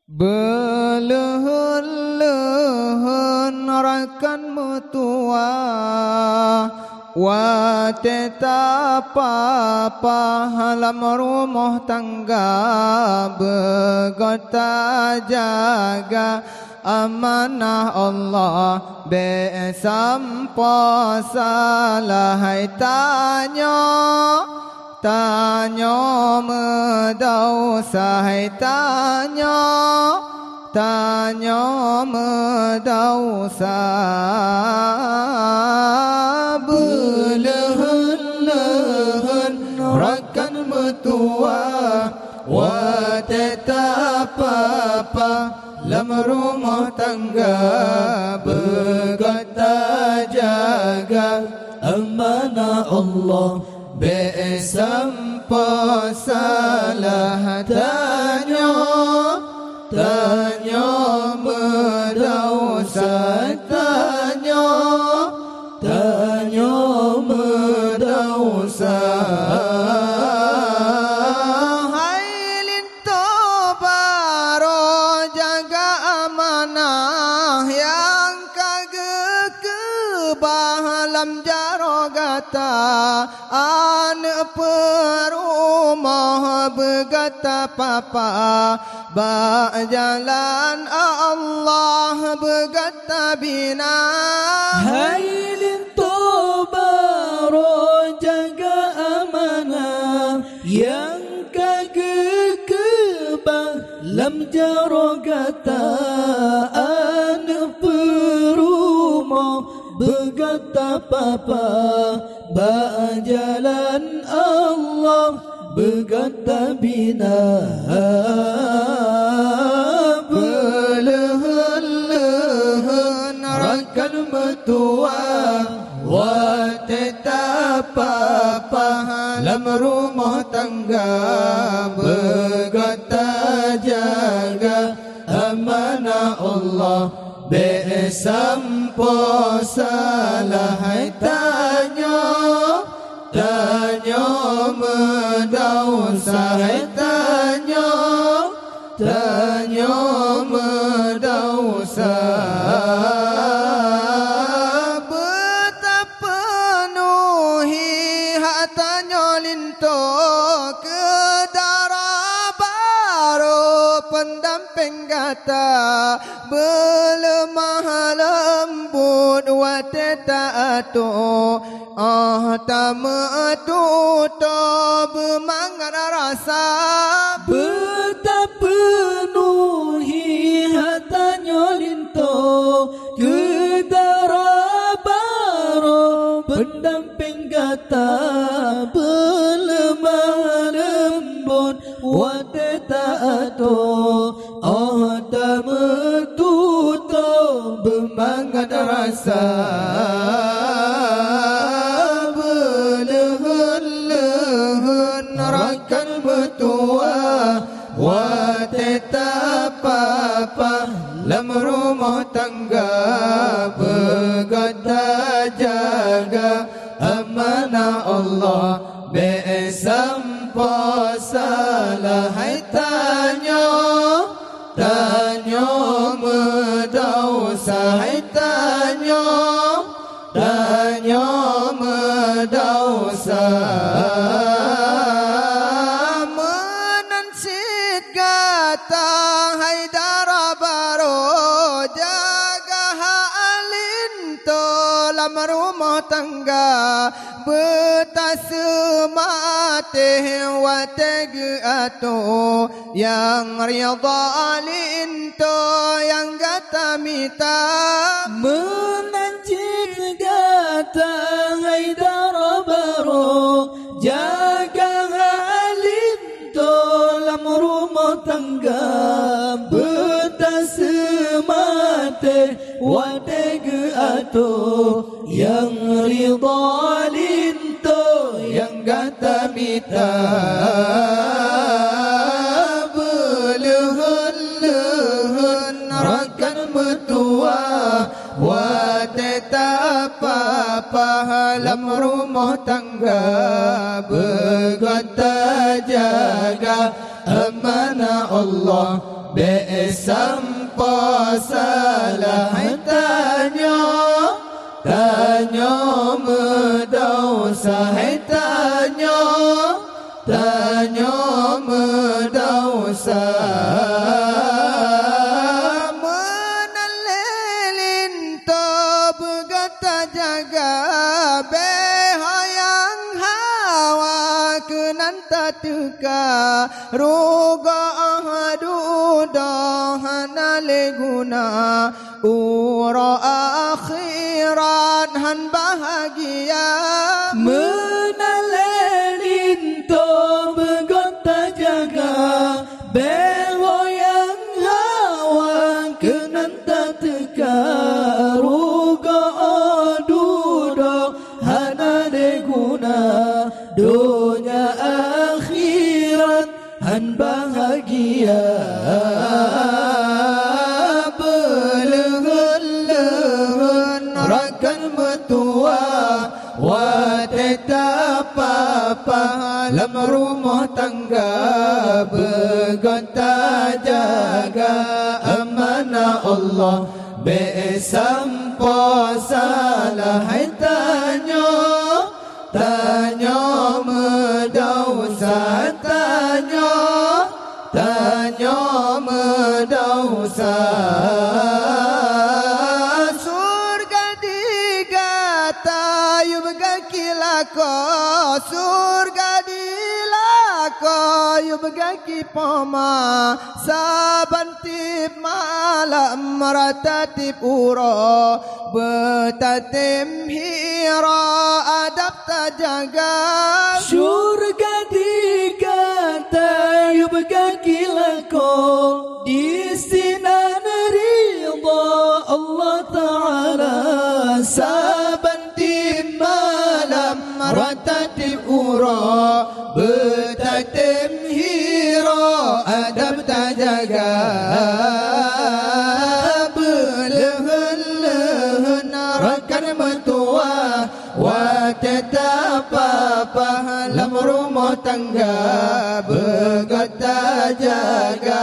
Belehun rakan mutua Wateta halam rumah tangga Begota jaga amanah Allah Besampo salahai tanya medau sahai tanya medau sah Belehun rakan metua Wateta lam rumah tangga Begota jaga amanah Allah Besampo salah tanya medau tanya medau Hai linto baro jaga amanah yang kagak kebahalam jarogata perumah begata papa jalan Allah begata bina Hai linto baro jaga amanah yang kagak kebahalam jarogata perumah begata papa jalan Allah begata bina Belehun rakan metua Wateta lam rumah tangga Begota jaga amanah Allah Besampo salahai tanya medau sahai tanya medau sah Betapa penuhi hak tanya linto Kedara baru pendamping kata Belemah lembut wateta atu tamu bermangat rasa Betapa penuhi hatanya linto Kedara baro pendamping kata Belemah lembut wateta atu tamu bermangat rasa Belehun rakan betua Wateta lam rumah tangga Begota jaga amanah Allah Besampo salahai tanya medau sahai tanya medau sah Menansit kata Haidara baro jaga alinto lam rumah tangga Betasemate watege ato yang riyadha alinto yang gata mita Menanjir gata Haidara baro jaga alinto lam rumah tangga Betasemate watege ato yang ridha linto yang gata mita Belehun rakan metua Wateta lam rumah tangga Begota jaga amanah Allah Besampo salah tanya medausa tanya medausa menalilin to begata jaga behayang hawa kenanta tuka ruga ahadu dohana leguna ura akhirat han bahagia menalelin to begota jaga behoyang hawa kenanta teka ruga adudo hana deguna dunia akhirat han bahagia dalam rumah tangga begonta jaga amanah Allah besampo salah tanya medausa tanya medausa surga digata yub gakilako surga yub gaki poma sabantip malam ratatip uro betatim hira adab tajaga surga digata yub gaki lako di sinan ridha Allah Ta'ala sabantip malam ratatip uro betatim hiro adab tajaga belehun rakan metua wa tetapa dalam rumah tangga begata jaga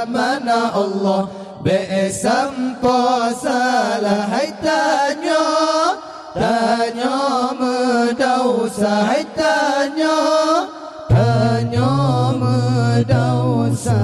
amanah Allah besampo salah tanya medausa tanya medausa